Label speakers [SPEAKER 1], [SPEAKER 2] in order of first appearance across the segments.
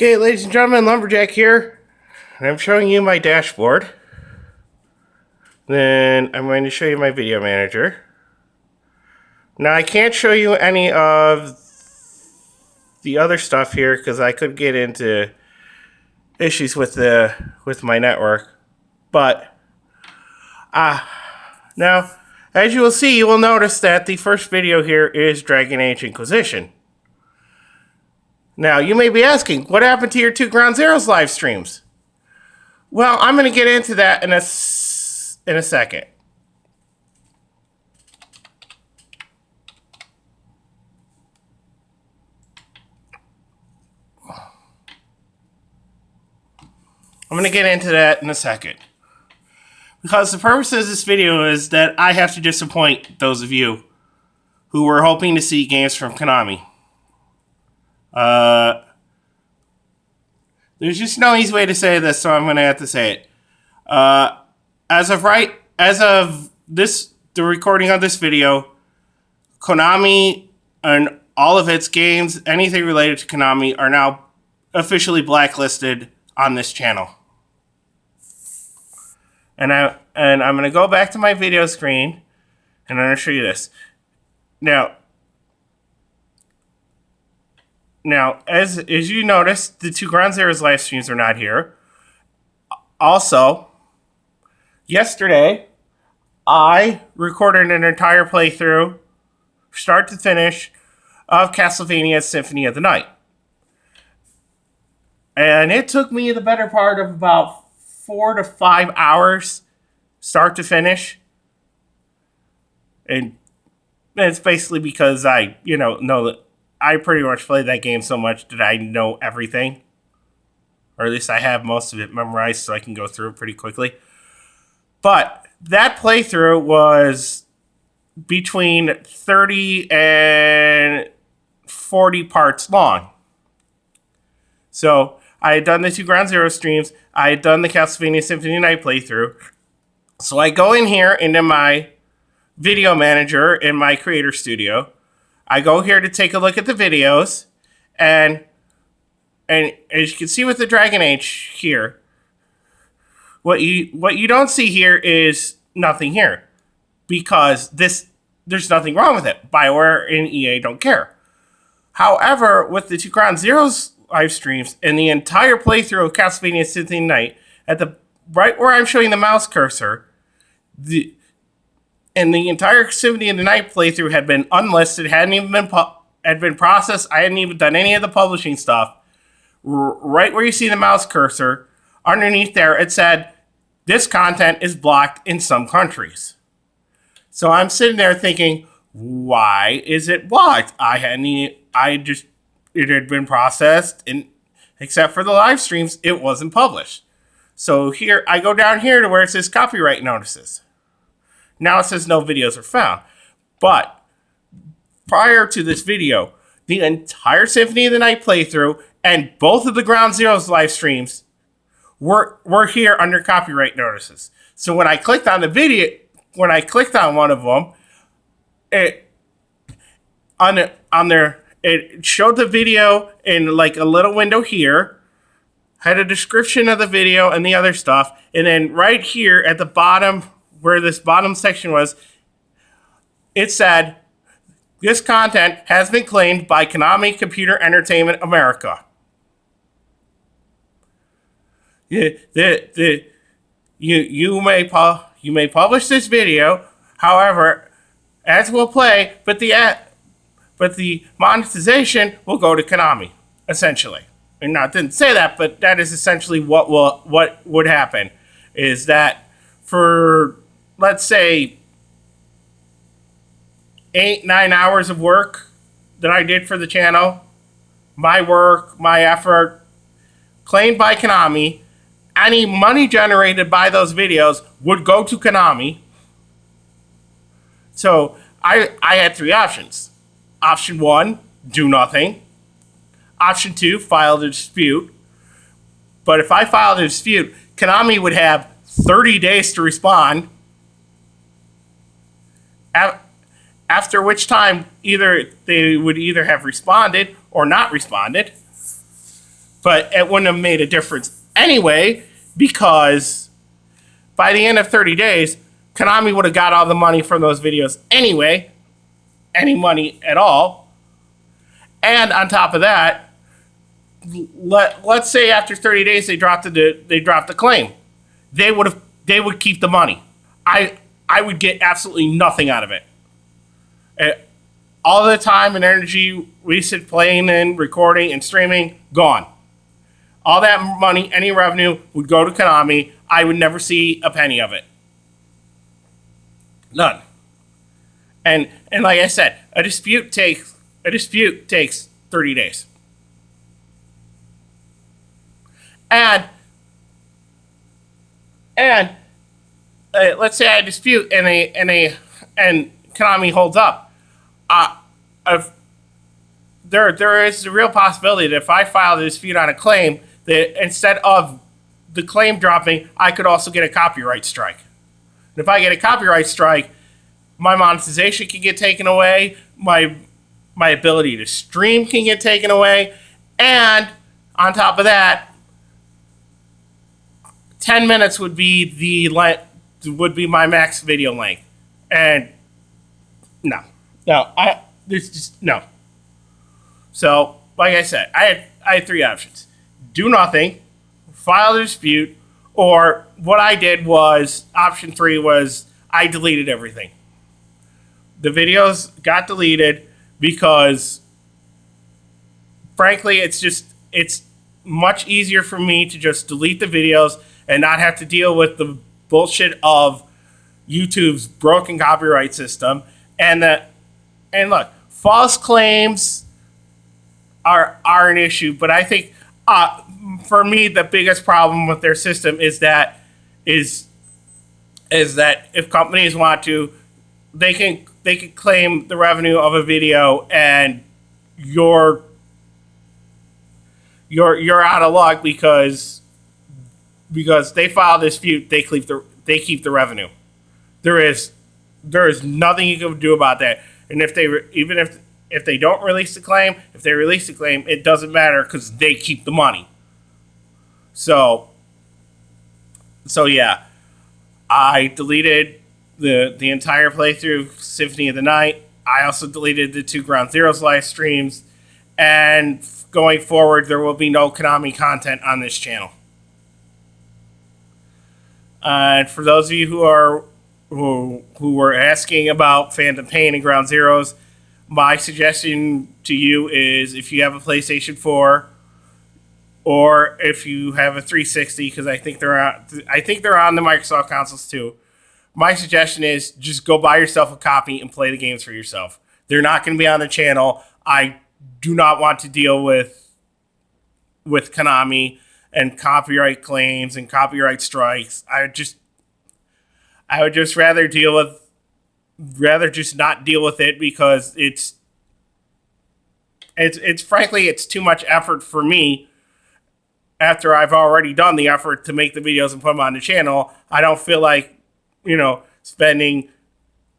[SPEAKER 1] Okay, ladies and gentlemen, Lumberjack here, and I'm showing you my dashboard. Then I'm going to show you my video manager. Now I can't show you any of the other stuff here because I could get into issues with my network. But now, as you will see, you will notice that the first video here is Dragon Age Inquisition. Now, you may be asking, what happened to your 2 Ground Zeroes live streams? Well, I'm going to get into that in a second. Because the purpose of this video is that I have to disappoint those of you who were hoping to see games from Konami. There's just no easy way to say this, so I'm going to have to say it. As of the recording of this video, Konami and all of its games, anything related to Konami, are now officially blacklisted on this channel. And I'm going to go back to my video screen, and I'm going to show you this. Now, as you notice, the 2 Ground Zeroes live streams are not here. Also, yesterday, I recorded an entire playthrough, start to finish, of Castlevania Symphony of the Night. And it took me the better part of about 4 to 5 hours, start to finish. And it's basically because I, know that I pretty much played that game so much that I know everything. Or at least I have most of it memorized so I can go through it pretty quickly. But that playthrough was between 30 and 40 parts long. So I had done the 2 Ground Zero streams. I had done the Castlevania Symphony of the Night playthrough. So I go in here into my video manager in my creator studio. I go here to take a look at the videos, and as you can see with the Dragon Age here, what you don't see here is nothing here, because there's nothing wrong with it. BioWare and EA don't care. However, with the 2 Ground Zeroes live streams and the entire playthrough of Castlevania Symphony of the Night, right where I'm showing the mouse cursor, the entire Symphony of the Night playthrough had been unlisted, had been processed. I hadn't even done any of the publishing stuff. Right where you see the mouse cursor, underneath there, it said, this content is blocked in some countries. So I'm sitting there thinking, why is it blocked? It had been processed, and except for the live streams, it wasn't published. So here, I go down here to where it says copyright notices. Now it says no videos are found. But prior to this video, the entire Symphony of the Night playthrough and both of the Ground Zeroes live streams were here under copyright notices. So when I clicked on the video, when I clicked on one of them, it showed the video in like a little window here, had a description of the video and the other stuff, and then right here at the bottom, where this bottom section was, it said, this content has been claimed by Konami Computer Entertainment America. You may publish this video, however, ads will play, but the monetization will go to Konami, essentially. And now, it didn't say that, but that is essentially what would happen, is that for, let's say, 8-9 hours of work that I did for the channel, my work, my effort, claimed by Konami, any money generated by those videos would go to Konami. So I had 3 options. Option 1, do nothing. Option 2, file the dispute. But if I filed a dispute, Konami would have 30 days to respond. After which time, they would either have responded or not responded. But it wouldn't have made a difference anyway, because by the end of 30 days, Konami would have got all the money from those videos anyway, any money at all. And on top of that, let's say after 30 days they dropped the claim. They would keep the money. I would get absolutely nothing out of it. All the time and energy wasted playing and recording and streaming, gone. All that money, any revenue, would go to Konami. I would never see a penny of it. None. And like I said, a dispute takes 30 days. And let's say I dispute and Konami holds up. There is a real possibility that if I file a dispute on a claim, that instead of the claim dropping, I could also get a copyright strike. And if I get a copyright strike, my monetization can get taken away, my ability to stream can get taken away, and on top of that, 10 minutes would be my max video length. And no, there's just no. So, like I said, I had three options: do nothing, file a dispute, or what I did was option 3 was I deleted everything. The videos got deleted because, frankly, it's much easier for me to just delete the videos and not have to deal with the bullshit of YouTube's broken copyright system. And look, false claims are an issue, but I think for me the biggest problem with their system is that if companies want to, they can claim the revenue of a video, and you're out of luck because they file a dispute, they keep the revenue. There is nothing you can do about that. And if they don't release the claim, if they release the claim, it doesn't matter because they keep the money. So yeah, I deleted the entire playthrough Symphony of the Night. I also deleted the 2 Ground Zeroes live streams, and going forward, there will be no Konami content on this channel. And for those of you who were asking about Phantom Pain and Ground Zeroes, my suggestion to you is if you have a PlayStation 4 or if you have a 360, because I think they're on the Microsoft consoles too. My suggestion is just go buy yourself a copy and play the games for yourself. They're not going to be on the channel. I do not want to deal with Konami and copyright claims and copyright strikes. I would just rather just not deal with it, because it's frankly, it's too much effort for me. After I've already done the effort to make the videos and put them on the channel, I don't feel like, spending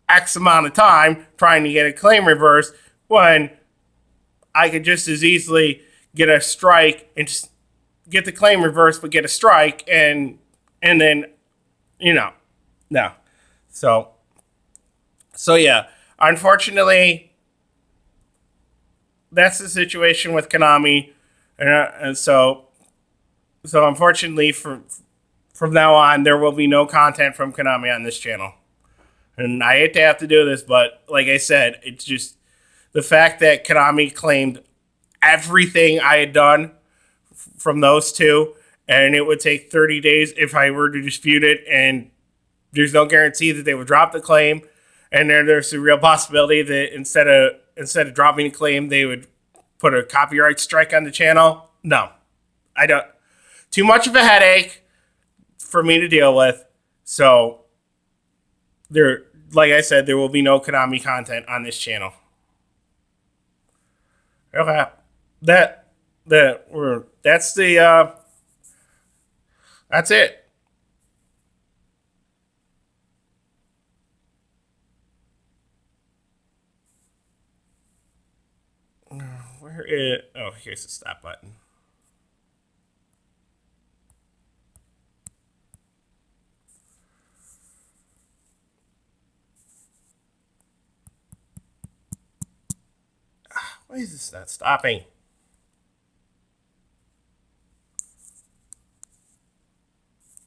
[SPEAKER 1] X amount of time trying to get a claim reversed when I could just as easily get a strike and just get the claim reversed, but get a strike and then, no. So yeah, unfortunately, that's the situation with Konami, and so unfortunately, from now on, there will be no content from Konami on this channel. And I hate to have to do this, but like I said, it's just the fact that Konami claimed everything I had done from those two, and it would take 30 days if I were to dispute it, and there's no guarantee that they would drop the claim. And then there's a real possibility that instead of dropping the claim, they would put a copyright strike on the channel. No, I don't. Too much of a headache for me to deal with. So like I said, there will be no Konami content on this channel. Okay, that's it. Where is? Oh, here's the stop button. Why is this not stopping?